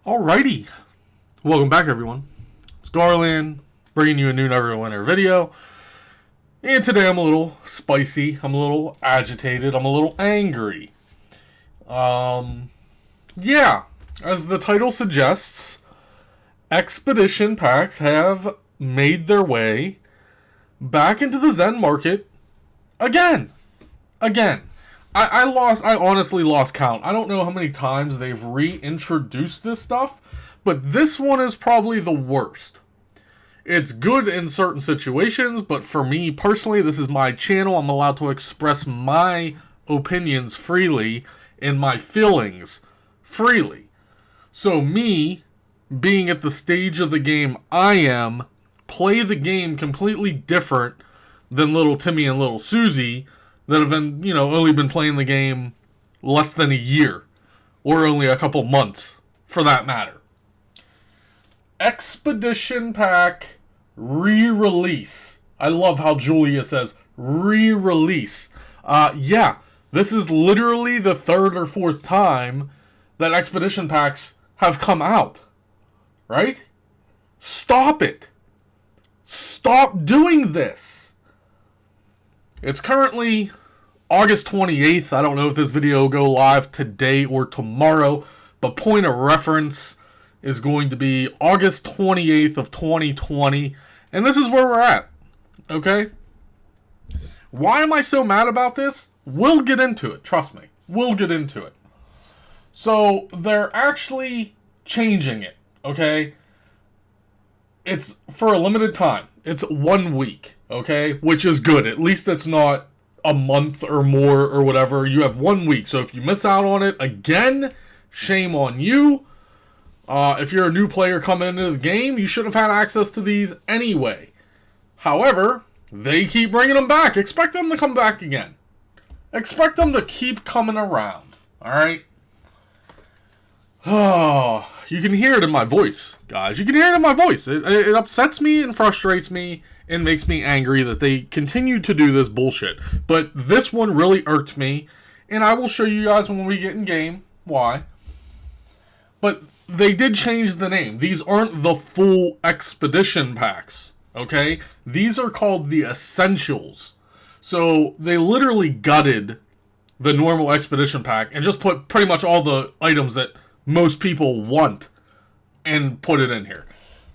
Alrighty, welcome back everyone. It's Garland, bringing you a new Neverwinter video. And today I'm a little spicy, I'm a little agitated, I'm a little angry. Yeah, as the title suggests, expedition packs have made their way back into the Zen market again. I honestly lost count. I don't know how many times they've reintroduced this stuff, but this one is probably the worst. It's good in certain situations, but for me personally, this is my channel. I'm allowed to express my opinions freely and my feelings freely. So me, being at the stage of the game I am, play the game completely different than little Timmy and little Susie, that have been, only been playing the game less than a year, or only a couple months, for that matter. Expedition Pack re-release. I love how Julia says re-release. Yeah, this is literally the third or fourth time that Expedition Packs have come out. Right? Stop it. Stop doing this. It's currently August 28th. I don't know if this video will go live today or tomorrow, but point of reference is going to be August 28th of 2020, and this is where we're at, okay? Why am I so mad about this? We'll get into it, trust me. We'll get into it. So, they're actually changing it, okay? It's for a limited time. It's 1 week, okay? Which is good. At least it's not a month or more or whatever. You have 1 week. So if you miss out on it, again, shame on you. If you're a new player coming into the game, you should have had access to these anyway. However, they keep bringing them back. Expect them to come back again. Expect them to keep coming around, alright? Oh, you can hear it in my voice, guys. You can hear it in my voice. It upsets me and frustrates me and makes me angry that they continue to do this bullshit. But this one really irked me, and I will show you guys when we get in game why. But they did change the name. These aren't the full expedition packs, okay? These are called the Essentials. So they literally gutted the normal expedition pack and just put pretty much all the items that most people want and put it in here.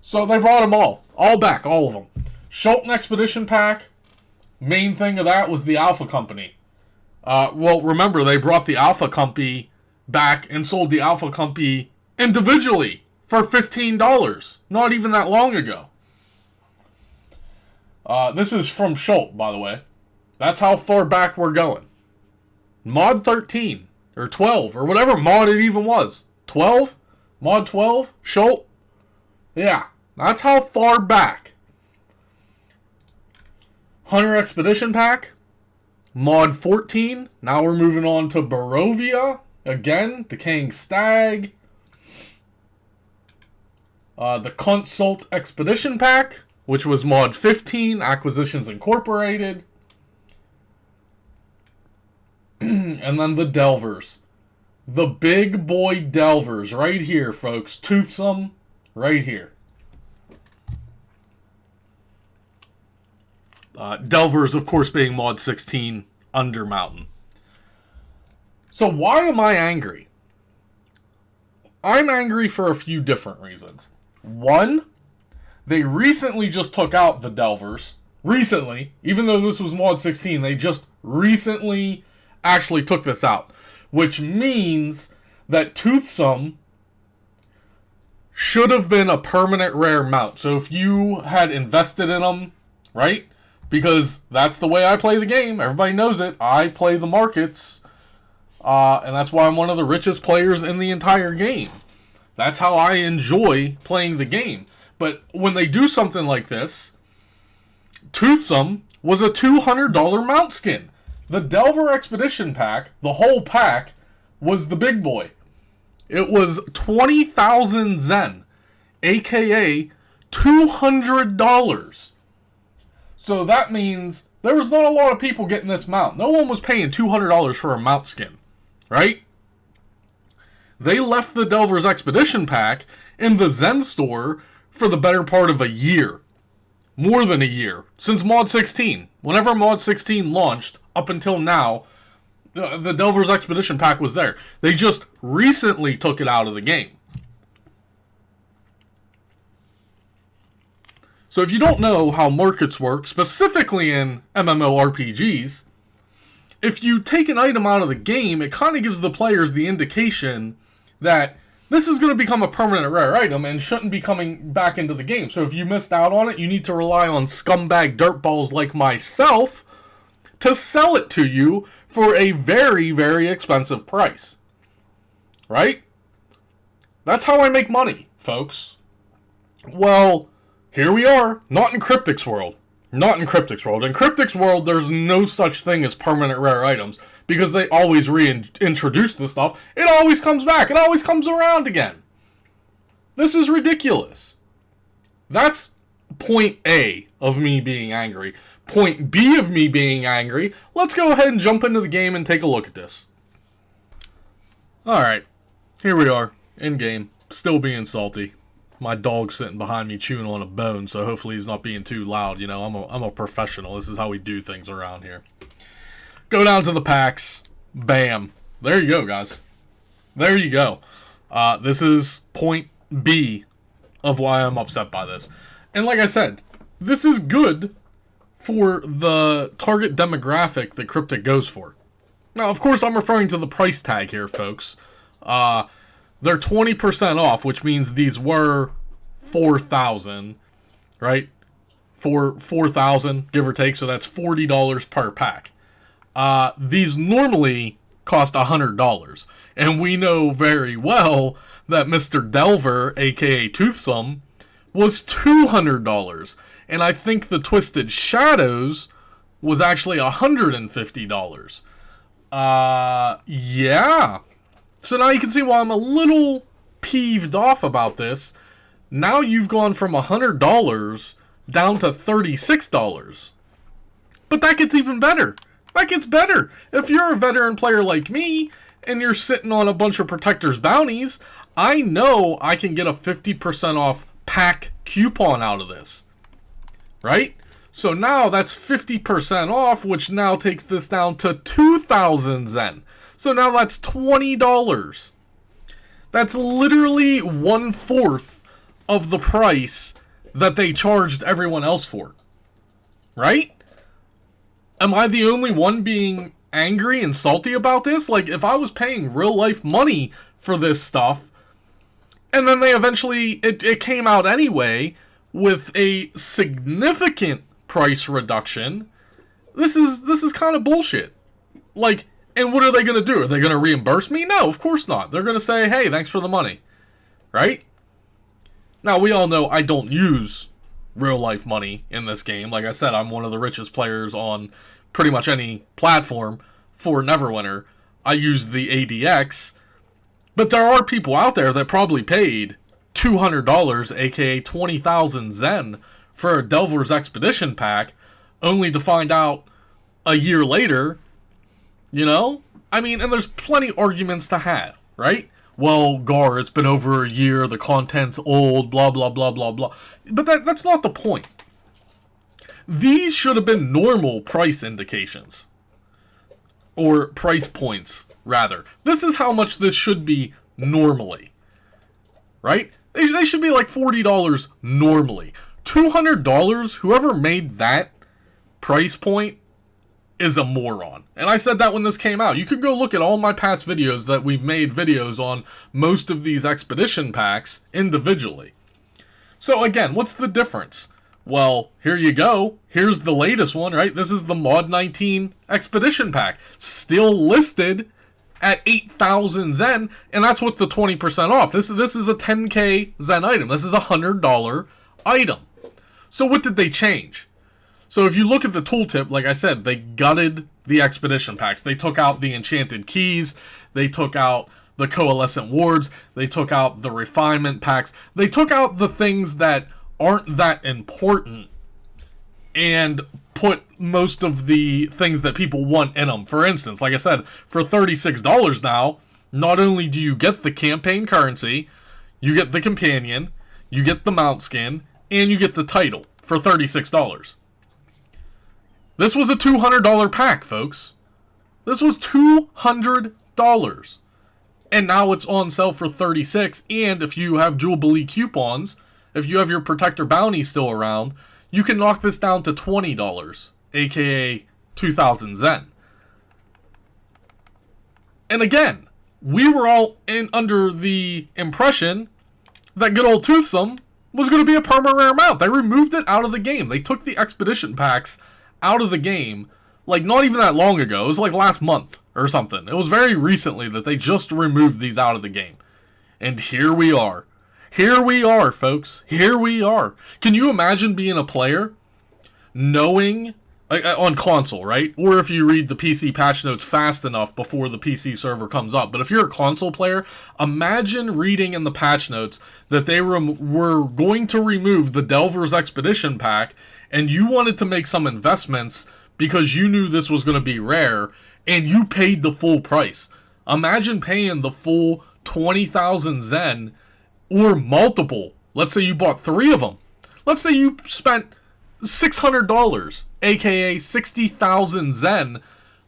So they brought them all back, all of them. Shulton Expedition Pack, main thing of that was the Alpha Company. Well, remember, they brought the Alpha Company back and sold the Alpha Company individually for $15, not even that long ago. This is from Shult, by the way. That's how far back we're going. Mod 13, or 12, or whatever mod it even was. 12? Mod 12? Shult? Yeah, that's how far back. Hunter Expedition Pack. Mod 14. Now we're moving on to Barovia. Again, Decaying Stag. The Consult Expedition Pack, which was Mod 15. Acquisitions Incorporated. And then the Delvers. The big boy Delvers, right here, folks. Toothsome, right here. Delvers, of course, being Mod 16, Undermountain. So why am I angry? I'm angry for a few different reasons. One, they recently just took out the Delvers. Recently, even though this was Mod 16, they just recently actually took this out. Which means that Toothsome should have been a permanent rare mount. So if you had invested in them, right? Because that's the way I play the game. Everybody knows it. I play the markets. And that's why I'm one of the richest players in the entire game. That's how I enjoy playing the game. But when they do something like this, Toothsome was a $200 mount skin. The Delver Expedition Pack, the whole pack, was the big boy. It was 20,000 Zen, aka $200. So that means there was not a lot of people getting this mount. No one was paying $200 for a mount skin, right? they left the Delver's Expedition Pack in the Zen store for the better part of a year. More than a year. Since Mod 16. Whenever Mod 16 launched, up until now, the Delver's Expedition Pack was there. They just recently took it out of the game. So if you don't know how markets work, specifically in MMORPGs, if you take an item out of the game, it kind of gives the players the indication that this is going to become a permanent rare item and shouldn't be coming back into the game. So if you missed out on it, you need to rely on scumbag dirtballs like myself to sell it to you for a very, very expensive price. Right? That's how I make money, folks. Well, here we are. Not in Cryptic's world. Not in Cryptic's world. In Cryptic's world, there's no such thing as permanent rare items, because they always reintroduce the stuff. It always comes back. It always comes around again. This is ridiculous. That's point A of me being angry. Point B of me being angry, let's go ahead and jump into the game and take a look at this. Alright, here we are, in-game, still being salty. My dog's sitting behind me chewing on a bone, so hopefully he's not being too loud. You know, I'm a professional. This is how we do things around here. Go down to the packs. Bam. There you go, guys. There you go. This is point B of why I'm upset by this. And like I said, this is good for the target demographic that Cryptic goes for. Now, of course, I'm referring to the price tag here, folks. They're 20% off, which means these were $4,000, right? For $4,000, give or take, so that's $40 per pack. These normally cost $100, and we know very well that Mr. Delver, aka Toothsome, was $200, and I think the Twisted Shadows was actually $150. Yeah. So now you can see why I'm a little peeved off about this. Now you've gone from $100 down to $36. But that gets even better. That gets better. If you're a veteran player like me, and you're sitting on a bunch of Protector's bounties, I know I can get a 50% off pack coupon out of this. Right? So now that's 50% off, which now takes this down to 2,000 Zen. So now that's $20. That's literally 1/4 of the price that they charged everyone else for. Right? Am I the only one being angry and salty about this? Like, if I was paying real life money for this stuff, and then they eventually, it came out anyway with a significant price reduction, this is kind of bullshit. Like, and what are they going to do? Are they going to reimburse me? No, of course not. They're going to say, hey, thanks for the money. Right? Now, we all know I don't use real-life money in this game. Like I said, I'm one of the richest players on pretty much any platform for Neverwinter. I use the ADX. But there are people out there that probably paid $200, aka 20,000 Zen, for a Delver's Expedition Pack, only to find out a year later. You know? I mean, and there's plenty of arguments to have, right? Well, Gar, it's been over a year, the content's old, blah, blah, blah, blah, blah. But that's not the point. These should have been normal price indications. Or price points, rather. This is how much this should be normally. Right? They should be like $40 normally. $200, whoever made that price point is a moron. And I said that when this came out. You can go look at all my past videos that we've made videos on most of these expedition packs individually. So again, what's the difference? Well, here you go. Here's the latest one, right? This is the Mod 19 Expedition Pack. Still listed at 8,000 Zen, and that's with the 20% off. This is a 10k Zen item. This is a $100 item. So what did they change? So if you look at the tooltip, like I said, they gutted the expedition packs. They took out the enchanted keys. They took out the coalescent wards. They took out the refinement packs. They took out the things that aren't that important and put most of the things that people want in them. For instance, like I said, for $36 now, not only do you get the campaign currency, you get the companion, you get the mount skin, and you get the title for $36. This was a $200 pack, folks. This was $200. And now it's on sale for $36. And if you have Jubilee coupons, if you have your Protector Bounty still around, you can knock this down to $20, aka 2,000 Zen. And again, we were all under the impression that good old Toothsome was going to be a perma rare mount. They removed it out of the game. They took the expedition packs out of the game, like, not even that long ago. It was like last month or something. It was very recently that they just removed these out of the game. And here we are. Here we are, folks. Here we are. Can you imagine being a player knowing, on console, right? Or if you read the PC patch notes fast enough before the PC server comes up. But if you're a console player, imagine reading in the patch notes that they were going to remove the Delver's Expedition pack, and you wanted to make some investments because you knew this was going to be rare, and you paid the full price. Imagine paying the full 20,000 Zen, or multiple. Let's say you bought 3 of them. Let's say you spent $600, aka 60,000 Zen,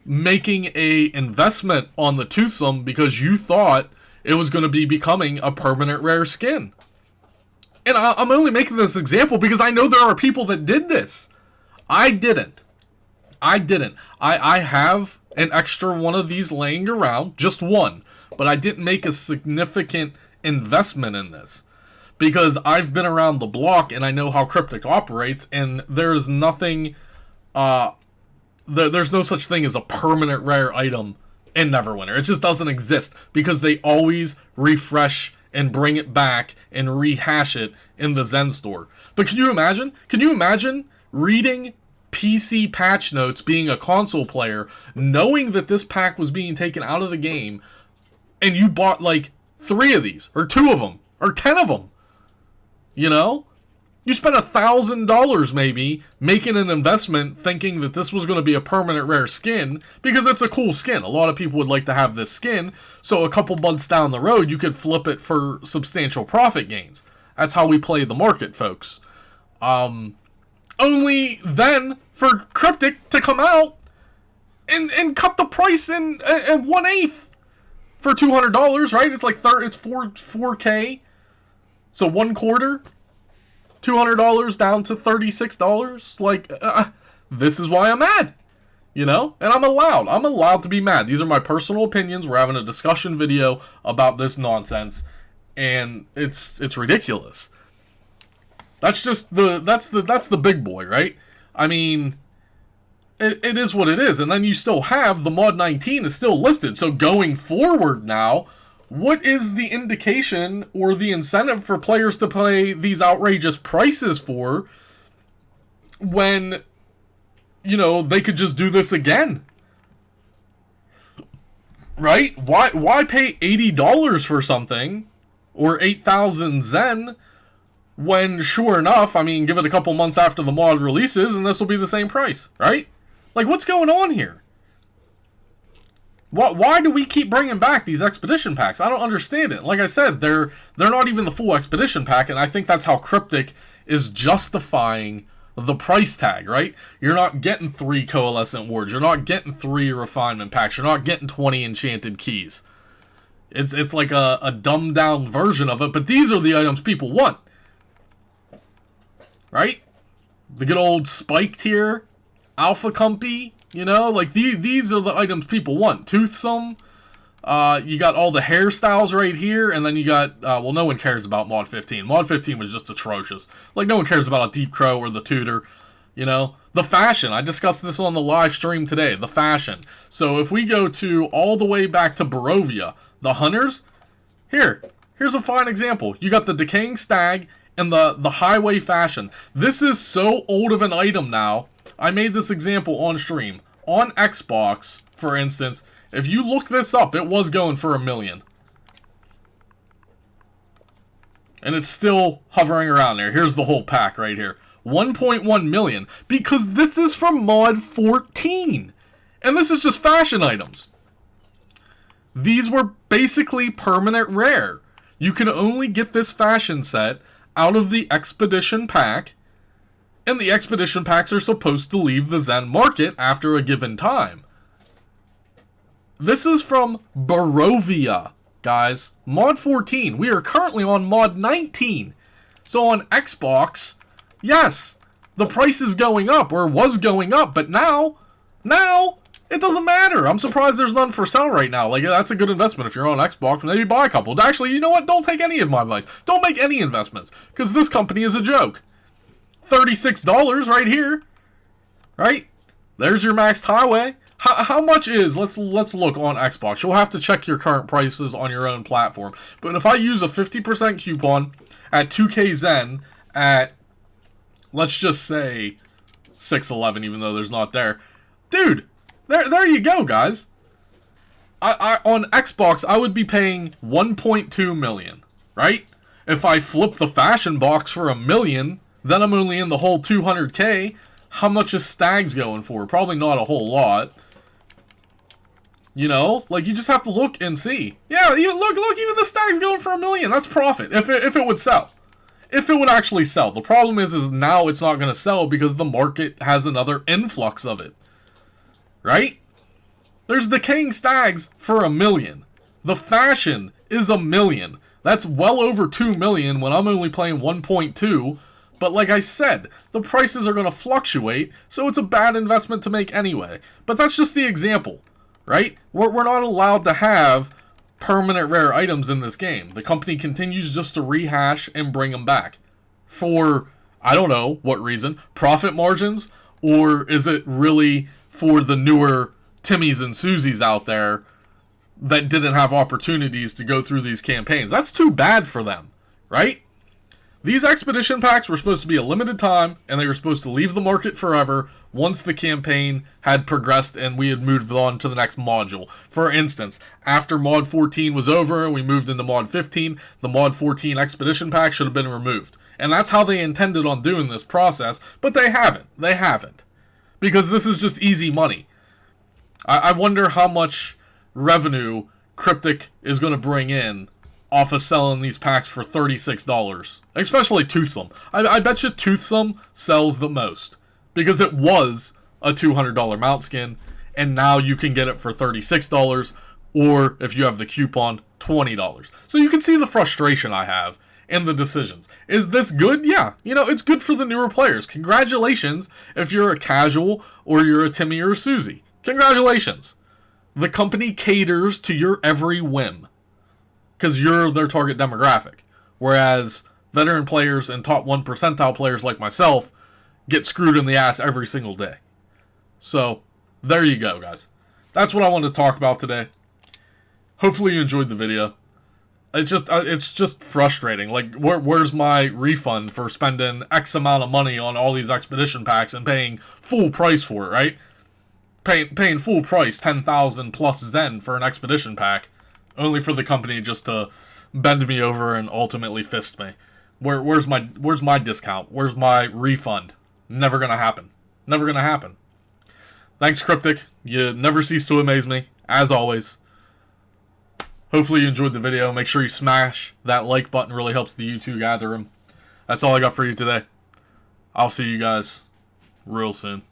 making a investment on the Toothsome because you thought it was going to be becoming a permanent rare skin. And I'm only making this example because I know there are people that did this. I didn't. I have an extra one of these laying around, just one. But I didn't make a significant investment in this. Because I've been around the block and I know how Cryptic operates, and there's nothing, there's no such thing as a permanent rare item in Neverwinter. It just doesn't exist because they always refresh and bring it back and rehash it in the Zen store. But can you imagine? Can you imagine reading PC patch notes, being a console player, knowing that this pack was being taken out of the game, and you bought like 3 of these, or 2 of them, or 10 of them? You know? You spent $1,000 maybe making an investment thinking that this was going to be a permanent rare skin because it's a cool skin. A lot of people would like to have this skin, so a couple months down the road you could flip it for substantial profit gains. That's how we play the market, folks. Only then for Cryptic to come out and cut the price in 1/8 for $200, right? It's like it's 4K. So 1/4, $200 down to $36. Like, this is why I'm mad, you know? And I'm allowed to be mad. These are my personal opinions. We're having a discussion video about this nonsense, and it's ridiculous. That's just that's the big boy, right? I mean, it is what it is. And then you still have the mod 19 is still listed. So going forward now, what is the indication or the incentive for players to pay these outrageous prices for when, you know, they could just do this again? Right? Why pay $80 for something or 8,000 Zen when, sure enough, I mean, give it a couple months after the mod releases and this will be the same price, right? Like, what's going on here? Why do we keep bringing back these expedition packs? I don't understand it. Like I said, they're not even the full expedition pack, and I think that's how Cryptic is justifying the price tag, right? You're not getting 3 Coalescent Wards. You're not getting 3 Refinement Packs. You're not getting 20 Enchanted Keys. It's like a dumbed-down version of it, but these are the items people want. Right? The good old Spiked here, Alpha Compy. You know, like, these are the items people want. Toothsome. You got all the hairstyles right here. And then you got, well, no one cares about Mod 15. Mod 15 was just atrocious. Like, no one cares about a Deep Crow or the Tutor. You know? The fashion. I discussed this on the live stream today. The fashion. So, if we go to all the way back to Barovia, the Hunters. Here's a fine example. You got the Decaying Stag and the Highway fashion. This is so old of an item now. I made this example on stream. On Xbox, for instance, if you look this up, it was going for $1 million. And it's still hovering around there. Here's the whole pack right here. 1.1 million. Because this is from Mod 14. And this is just fashion items. These were basically permanent rare. You can only get this fashion set out of the Expedition Pack, and the Expedition Packs are supposed to leave the Zen market after a given time. This is from Barovia, guys. Mod 14. We are currently on Mod 19. So on Xbox, yes, the price is going up, or was going up, but now, it doesn't matter. I'm surprised there's none for sale right now. Like, that's a good investment if you're on Xbox. Maybe buy a couple. Actually, you know what? Don't take any of my advice. Don't make any investments, because this company is a joke. $36 right here. Right? There's your Maxed Highway. How much is, let's look on Xbox. You'll have to check your current prices on your own platform. But if I use a 50% coupon at 2K Zen at, let's just say, 611, even though there's not there. Dude, there you go, guys. On Xbox, I would be paying 1.2 million, right? If I flip the fashion box for $1 million, then I'm only in the whole 200K. How much is Stags going for? Probably not a whole lot. You know, like, you just have to look and see. Yeah, look, even the Stag's going for $1 million. That's profit, if it would sell. If it would actually sell. The problem is now it's not going to sell because the market has another influx of it. Right? There's decaying Stags for $1 million. The fashion is $1 million. That's well over $2 million when I'm only playing 1.2. But like I said, the prices are going to fluctuate, so it's a bad investment to make anyway. But that's just the example. Right? We're not allowed to have permanent rare items in this game. The company continues just to rehash and bring them back. For, I don't know what reason. Profit margins? Or is it really for the newer Timmies and Susies out there that didn't have opportunities to go through these campaigns? That's too bad for them. Right? These Expedition Packs were supposed to be a limited time, and they were supposed to leave the market forever once the campaign had progressed and we had moved on to the next module. For instance, after Mod 14 was over and we moved into Mod 15, the Mod 14 Expedition Pack should have been removed. And that's how they intended on doing this process, but they haven't. They haven't. Because this is just easy money. I wonder how much revenue Cryptic is going to bring in off of selling these packs for $36. Especially Toothsome. I bet you Toothsome sells the most. Because it was a $200 mount skin, and now you can get it for $36, or if you have the coupon, $20. So you can see the frustration I have in the decisions. Is this good? Yeah. You know, it's good for the newer players. Congratulations if you're a casual, or you're a Timmy or a Susie. Congratulations. The company caters to your every whim. Because you're their target demographic. Whereas veteran players and top 1 percentile players like myself get screwed in the ass every single day. So, there you go, guys. That's what I wanted to talk about today. Hopefully you enjoyed the video. It's just frustrating. Like, where's my refund for spending X amount of money on all these Expedition Packs and paying full price for it, right? Paying full price, 10,000 plus Zen for an Expedition Pack, only for the company just to bend me over and ultimately fist me. Where's my discount? Where's my refund? Never gonna happen. Never gonna happen. Thanks, Cryptic. You never cease to amaze me, as always. Hopefully you enjoyed the video. Make sure you smash that like button. It really helps the YouTube algorithm. That's all I got for you today. I'll see you guys real soon.